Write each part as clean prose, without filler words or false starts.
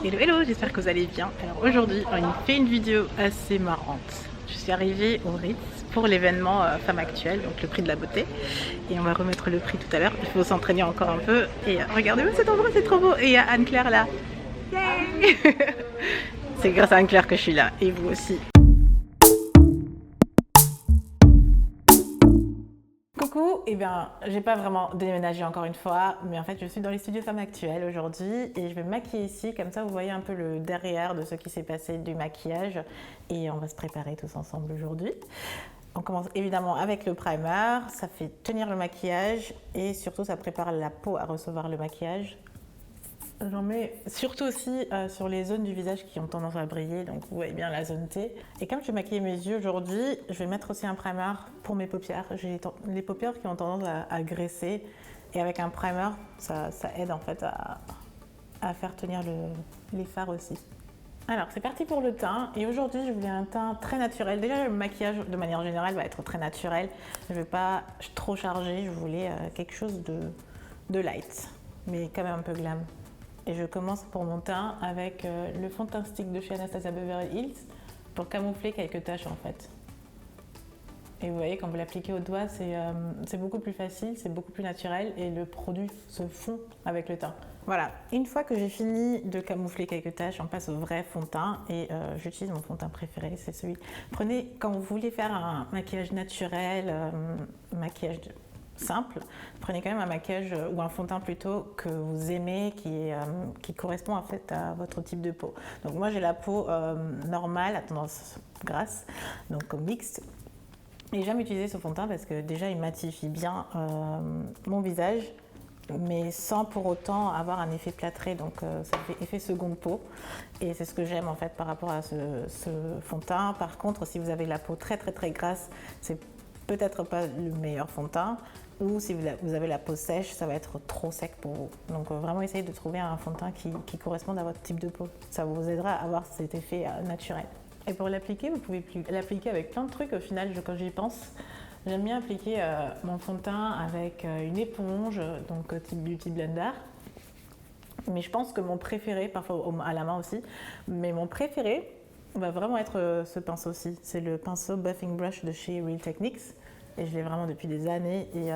Hello hello, j'espère que vous allez bien. Alors aujourd'hui, on fait une vidéo assez marrante. Je suis arrivée au Ritz pour l'événement Femme Actuelle, donc le prix de la beauté. Et on va remettre le prix tout à l'heure. Il faut s'entraîner encore un peu. Et regardez-moi cet endroit, c'est trop beau. Et il y a Anne-Claire là. Yay. C'est grâce à Anne-Claire que je suis là. Et vous aussi. Coucou, et bien j'ai pas vraiment déménagé encore une fois, mais en fait je suis dans les studios Femme Actuelle aujourd'hui et je vais me maquiller ici, comme ça vous voyez un peu le derrière de ce qui s'est passé du maquillage et on va se préparer tous ensemble aujourd'hui. On commence évidemment avec le primer, ça fait tenir le maquillage et surtout ça prépare la peau à recevoir le maquillage. J'en mets surtout aussi sur les zones du visage qui ont tendance à briller, donc vous voyez bien la zone T. Et comme je vais maquiller mes yeux aujourd'hui, je vais mettre aussi un primer pour mes paupières. J'ai les paupières qui ont tendance à graisser et avec un primer, ça aide en fait à faire tenir les fards aussi. Alors c'est parti pour le teint et aujourd'hui je voulais un teint très naturel. Déjà le maquillage de manière générale va être très naturel. Je ne vais pas trop charger, je voulais quelque chose de light mais quand même un peu glam. Et je commence pour mon teint avec le fond de teint stick de chez Anastasia Beverly Hills pour camoufler quelques taches en fait. Et vous voyez quand vous l'appliquez au doigt c'est beaucoup plus facile, c'est beaucoup plus naturel et le produit se fond avec le teint. Voilà, une fois que j'ai fini de camoufler quelques taches, on passe au vrai fond de teint et j'utilise mon fond de teint préféré, c'est celui. Prenez, quand vous voulez faire un maquillage naturel, maquillage simple, prenez quand même un maquillage ou un fond de teint plutôt que vous aimez, qui correspond en fait à votre type de peau. Donc moi j'ai la peau normale, à tendance grasse, donc mixte. Et j'aime utiliser ce fond de teint parce que déjà il matifie bien mon visage, mais sans pour autant avoir un effet plâtré, donc ça fait effet seconde peau. Et c'est ce que j'aime en fait par rapport à ce fond de teint. Par contre, si vous avez la peau très grasse, c'est peut-être pas le meilleur fond de teint. Ou si vous avez la peau sèche, ça va être trop sec pour vous. Donc vraiment essayez de trouver un fond de teint qui corresponde à votre type de peau. Ça vous aidera à avoir cet effet naturel. Et pour l'appliquer, vous pouvez l'appliquer avec plein de trucs au final quand j'y pense. J'aime bien appliquer mon fond de teint avec une éponge, donc type Beauty Blender. Mais je pense que mon préféré, parfois à la main aussi, mais mon préféré va vraiment être ce pinceau-ci. C'est le pinceau Buffing Brush de chez Real Techniques. Et je l'ai vraiment depuis des années et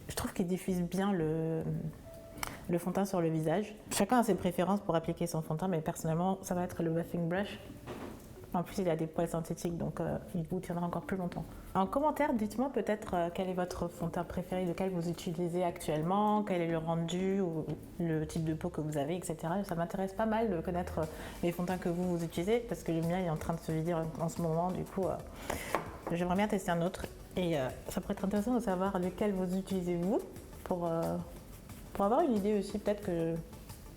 je trouve qu'il diffuse bien le fond de teint sur le visage. Chacun a ses préférences pour appliquer son fond de teint, mais personnellement, ça va être le Buffing Brush. En plus, il a des poils synthétiques, donc il vous tiendra encore plus longtemps. En commentaire, dites-moi peut-être quel est votre fond de teint préféré, lequel vous utilisez actuellement, quel est le rendu ou le type de peau que vous avez, etc. Ça m'intéresse pas mal de connaître les fonds de teint que vous utilisez, parce que le mien est en train de se vider en ce moment, du coup... J'aimerais bien tester un autre et ça pourrait être intéressant de savoir lequel vous utilisez vous pour avoir une idée aussi, peut-être que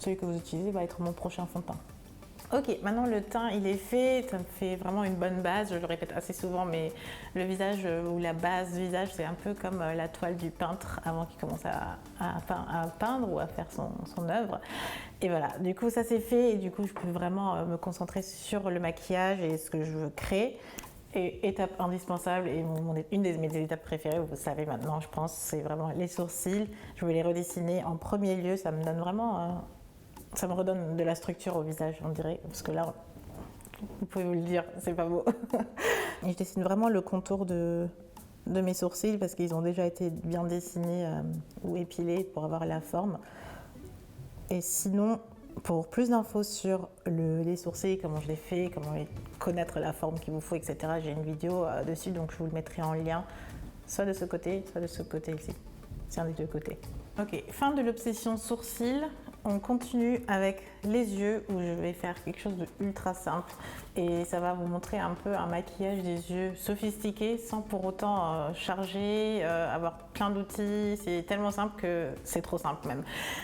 celui que vous utilisez va être mon prochain fond de teint. Ok, maintenant le teint il est fait, ça me fait vraiment une bonne base, je le répète assez souvent, mais le visage ou la base visage c'est un peu comme la toile du peintre avant qu'il commence à peindre ou à faire son œuvre. Et voilà, du coup ça c'est fait et du coup je peux vraiment me concentrer sur le maquillage et ce que je veux créer. Et étape indispensable et une de mes étapes préférées, vous le savez maintenant je pense, c'est vraiment les sourcils. Je vais les redessiner en premier lieu, ça me donne vraiment, ça me redonne de la structure au visage on dirait, parce que là, vous pouvez vous le dire, c'est pas beau. Et je dessine vraiment le contour de mes sourcils parce qu'ils ont déjà été bien dessinés ou épilés pour avoir la forme. Et sinon, pour plus d'infos sur les sourcils, comment je les fais, comment connaître la forme qu'il vous faut, etc., j'ai une vidéo dessus, donc je vous le mettrai en lien, soit de ce côté ici. C'est un des deux côtés. Ok, fin de l'obsession sourcils. On continue avec les yeux où je vais faire quelque chose de ultra simple et ça va vous montrer un peu un maquillage des yeux sophistiqué sans pour autant charger, avoir plein d'outils. C'est tellement simple que c'est trop simple même.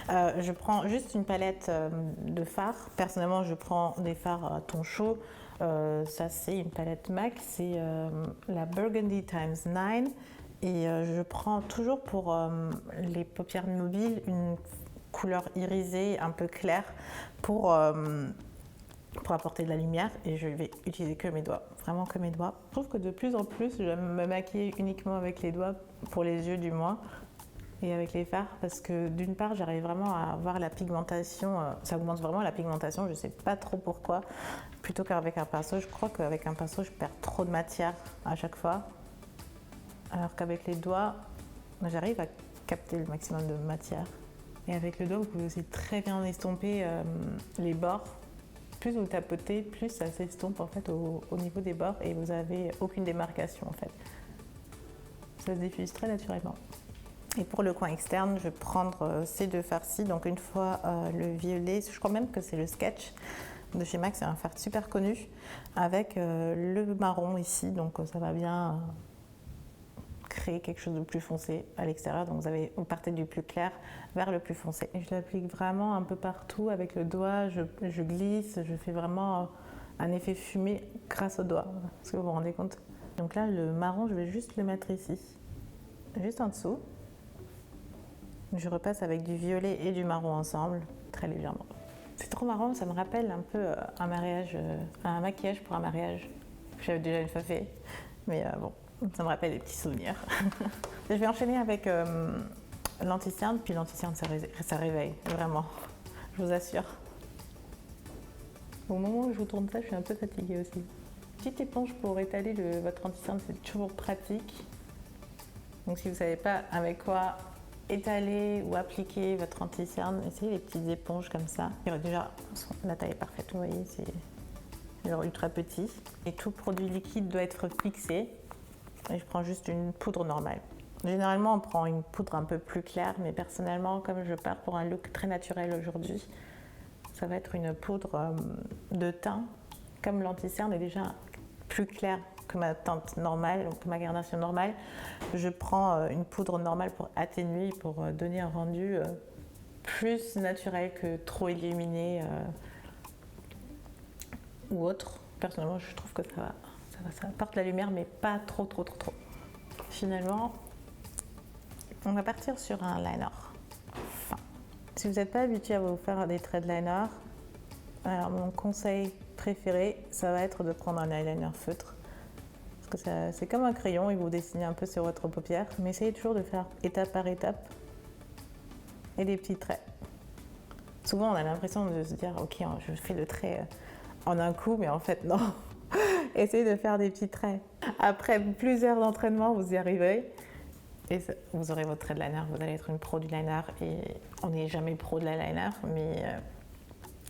Je prends juste une palette de fards. Personnellement, je prends des fards à ton chaud. Ça, c'est une palette MAC, c'est la Burgundy x 9 et je prends toujours pour les paupières mobiles une couleur irisée un peu claire pour apporter de la lumière et je vais utiliser que mes doigts, vraiment que mes doigts. Je trouve que de plus en plus j'aime me maquiller uniquement avec les doigts, pour les yeux du moins. et avec les fards parce que d'une part j'arrive vraiment à avoir la pigmentation, ça augmente vraiment la pigmentation, je sais pas trop pourquoi, plutôt qu'avec un pinceau. Je crois qu'avec un pinceau je perds trop de matière à chaque fois, alors qu'avec les doigts j'arrive à capter le maximum de matière. Et avec le doigt vous pouvez aussi très bien estomper les bords. Plus vous tapotez, plus ça s'estompe en fait au niveau des bords et vous n'avez aucune démarcation en fait. Ça se diffuse très naturellement. Et pour le coin externe, je vais prendre ces deux fards-ci. Donc une fois le violet, je crois même que c'est le Sketch de chez MAC, c'est un fard super connu, avec le marron ici. Donc ça va bien créer quelque chose de plus foncé à l'extérieur. Donc vous partez du plus clair vers le plus foncé. Et je l'applique vraiment un peu partout avec le doigt, je glisse, je fais vraiment un effet fumé grâce au doigt. Est-ce que vous vous rendez compte? Donc là, le marron, je vais juste le mettre ici, juste en dessous. Je repasse avec du violet et du marron ensemble, très légèrement. C'est trop marrant, ça me rappelle un peu un mariage, un maquillage pour un mariage que j'avais déjà une fois fait. Mais bon, ça me rappelle des petits souvenirs. Je vais enchaîner avec l'anti-cerne, puis l'anti-cerne ça réveille, vraiment, je vous assure. Au moment où je vous tourne ça, je suis un peu fatiguée aussi. Petite éponge pour étaler votre anti-cerne, c'est toujours pratique. Donc si vous ne savez pas avec quoi étaler ou appliquer votre anti-cerne, essayez les petites éponges comme ça. Déjà, la taille est parfaite, vous voyez, c'est genre ultra petit. Et tout produit liquide doit être fixé. Et je prends juste une poudre normale. Généralement, on prend une poudre un peu plus claire, mais personnellement, comme je pars pour un look très naturel aujourd'hui, ça va être une poudre de teint. Comme l'anti-cerne est déjà plus clair que ma teinte normale, que ma carnation normale, je prends une poudre normale pour atténuer, pour donner un rendu plus naturel que trop illuminé ou autre. Personnellement, je trouve que ça apporte la lumière, mais pas trop. Finalement, on va partir sur un liner fin. Si vous n'êtes pas habitué à vous faire des traits de liner, alors mon conseil préféré, ça va être de prendre un eyeliner feutre. Parce que c'est comme un crayon, il vous dessine un peu sur votre paupière, mais essayez toujours de faire étape par étape et des petits traits. Souvent, on a l'impression de se dire, ok, je fais le trait en un coup, mais en fait, non. Essayez de faire des petits traits. Après plusieurs entraînements, vous y arriverez. Et vous aurez votre trait de liner, vous allez être une pro du liner. Et on n'est jamais pro de l'eyeliner, mais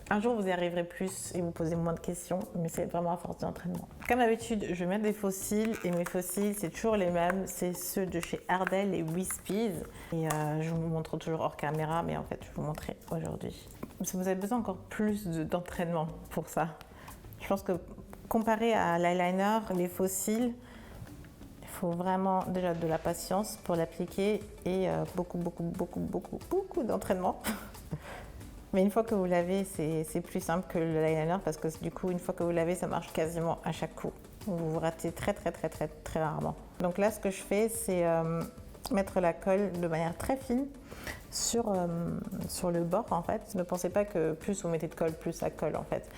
un jour vous y arriverez plus et vous posez moins de questions, mais c'est vraiment à force d'entraînement. Comme d'habitude, je vais mettre des faux cils et mes faux cils, c'est toujours les mêmes. C'est ceux de chez Ardell et Wispies. Et je vous montre toujours hors caméra, mais en fait, je vais vous montrer aujourd'hui. Vous avez besoin encore plus d'entraînement pour ça. Je pense que comparé à l'eyeliner, les faux cils, il faut vraiment déjà de la patience pour l'appliquer et beaucoup d'entraînement. Mais une fois que vous l'avez, c'est plus simple que le eyeliner parce que du coup, une fois que vous l'avez, ça marche quasiment à chaque coup. Vous vous ratez très rarement. Donc là, ce que je fais, c'est mettre la colle de manière très fine sur le bord en fait. Ne pensez pas que plus vous mettez de colle, plus ça colle en fait.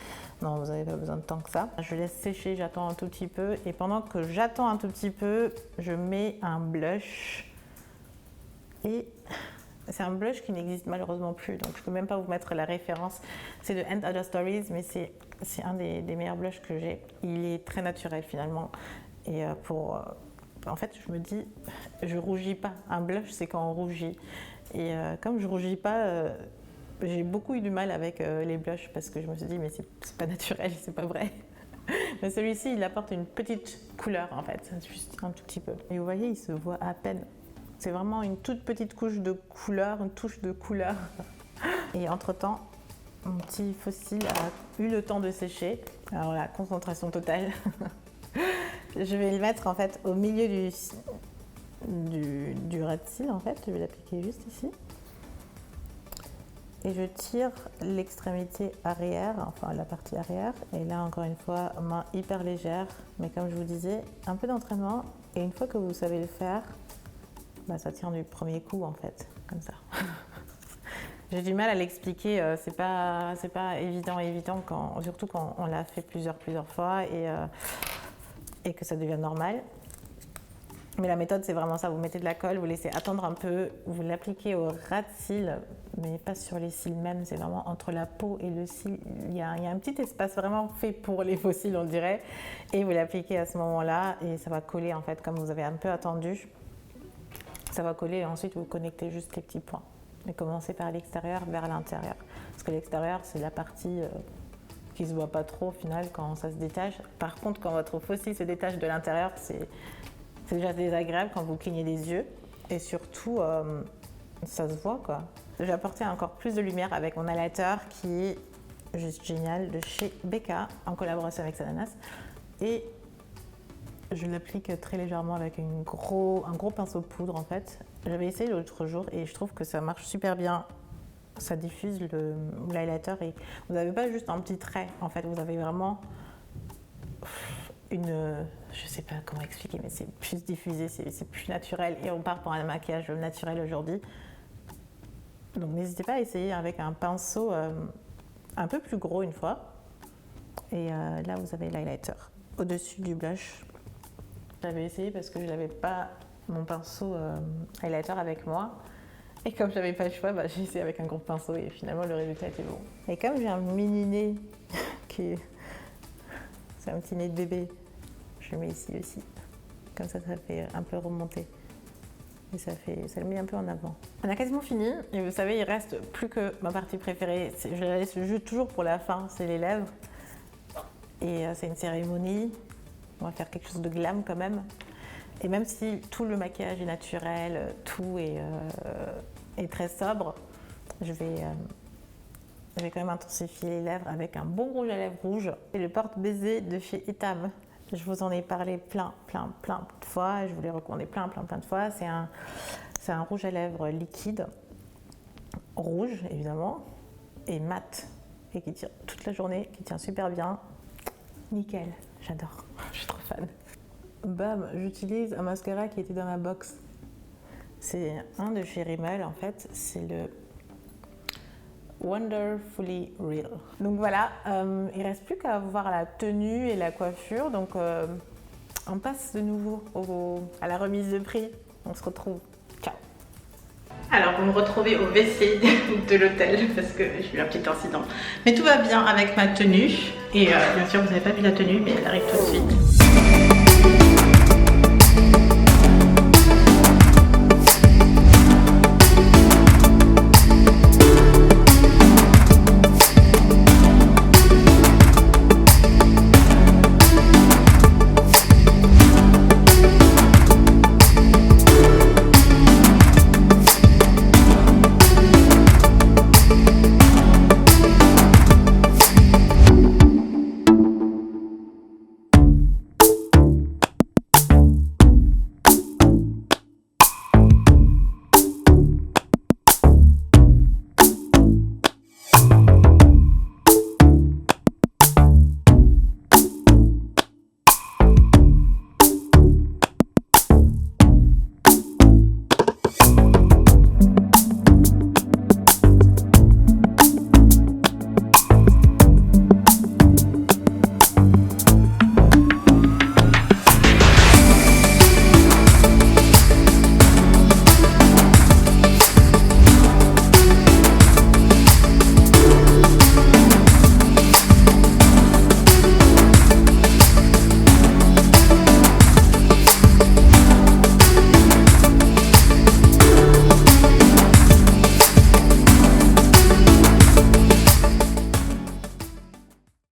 Non, vous n'avez pas besoin de tant que ça. Je laisse sécher, j'attends un tout petit peu. Et pendant que j'attends un tout petit peu, je mets un blush. Et c'est un blush qui n'existe malheureusement plus, donc je ne peux même pas vous mettre la référence. C'est de And Other Stories, mais c'est un des meilleurs blushs que j'ai. Il est très naturel finalement. Et en fait, je me dis, je rougis pas. Un blush, c'est quand on rougit. Et comme je rougis pas, j'ai beaucoup eu du mal avec les blushs parce que je me suis dit, mais c'est pas naturel, c'est pas vrai. Mais celui-ci, il apporte une petite couleur en fait, juste un tout petit peu. Et vous voyez, il se voit à peine. C'est vraiment une toute petite couche de couleur, une touche de couleur. Et entre-temps, mon petit faux cil a eu le temps de sécher. Alors là, concentration totale. Je vais le mettre en fait au milieu du ras de cils en fait. Je vais l'appliquer juste ici. Et je tire l'extrémité arrière, enfin la partie arrière. Et là, encore une fois, main hyper légère. Mais comme je vous disais, un peu d'entraînement. Et une fois que vous savez le faire, ça tient du premier coup en fait, comme ça. J'ai du mal à l'expliquer, c'est pas évident, surtout quand on l'a fait plusieurs fois et que ça devient normal. Mais la méthode, c'est vraiment ça. Vous mettez de la colle, vous laissez attendre un peu, vous l'appliquez au ras de cils, mais pas sur les cils même, c'est vraiment entre la peau et le cil. Il y a un petit espace vraiment fait pour les faux cils, on dirait. Et vous l'appliquez à ce moment-là et ça va coller en fait, comme vous avez un peu attendu. Ça va coller et ensuite vous connectez juste les petits points. Et commencez par l'extérieur vers l'intérieur. Parce que l'extérieur, c'est la partie qui ne se voit pas trop au final quand ça se détache. Par contre, quand votre faux cil se détache de l'intérieur, c'est déjà désagréable quand vous clignez les yeux et surtout ça se voit quoi. J'ai apporté encore plus de lumière avec mon highlighter qui est juste génial de chez Becca en collaboration avec Sananas et je l'applique très légèrement avec un gros pinceau poudre en fait. J'avais essayé l'autre jour et je trouve que ça marche super bien. Ça diffuse l'highlighter et vous n'avez pas juste un petit trait en fait, vous avez vraiment je sais pas comment expliquer, mais c'est plus diffusé, c'est plus naturel et on part pour un maquillage naturel aujourd'hui. Donc n'hésitez pas à essayer avec un pinceau un peu plus gros une fois. Et là vous avez l'highlighter au-dessus du blush. J'avais essayé parce que je n'avais pas mon pinceau highlighter avec moi. Et comme j'avais pas le choix, j'ai essayé avec un gros pinceau et finalement le résultat était bon. Et comme j'ai un mini nez c'est un petit nez de bébé, je le mets ici aussi. Comme ça fait un peu remonter. Et ça le met un peu en avant. On a quasiment fini. Et vous savez, il reste plus que ma partie préférée. Je la laisse toujours pour la fin, c'est les lèvres. Et c'est une cérémonie. On va faire quelque chose de glam quand même. Et même si tout le maquillage est naturel, tout est très sobre, je vais quand même intensifier les lèvres avec un bon rouge à lèvres rouge. Et le porte-baiser de chez Etam. Je vous en ai parlé plein de fois. Je vous l'ai recommandé plein de fois. C'est un rouge à lèvres liquide, rouge évidemment, et mat. Et qui tient toute la journée, qui tient super bien. Nickel, j'adore, je suis trop fan. Bam, j'utilise un mascara qui était dans ma box. C'est un de chez Rimmel en fait, c'est le Wonderfully Real. Donc voilà, il reste plus qu'à voir la tenue et la coiffure. Donc on passe de nouveau à la remise de prix. On se retrouve. Ciao. Alors vous me retrouvez au WC de l'hôtel parce que j'ai eu un petit incident. Mais tout va bien avec ma tenue. Et bien sûr vous n'avez pas vu la tenue mais elle arrive tout de suite.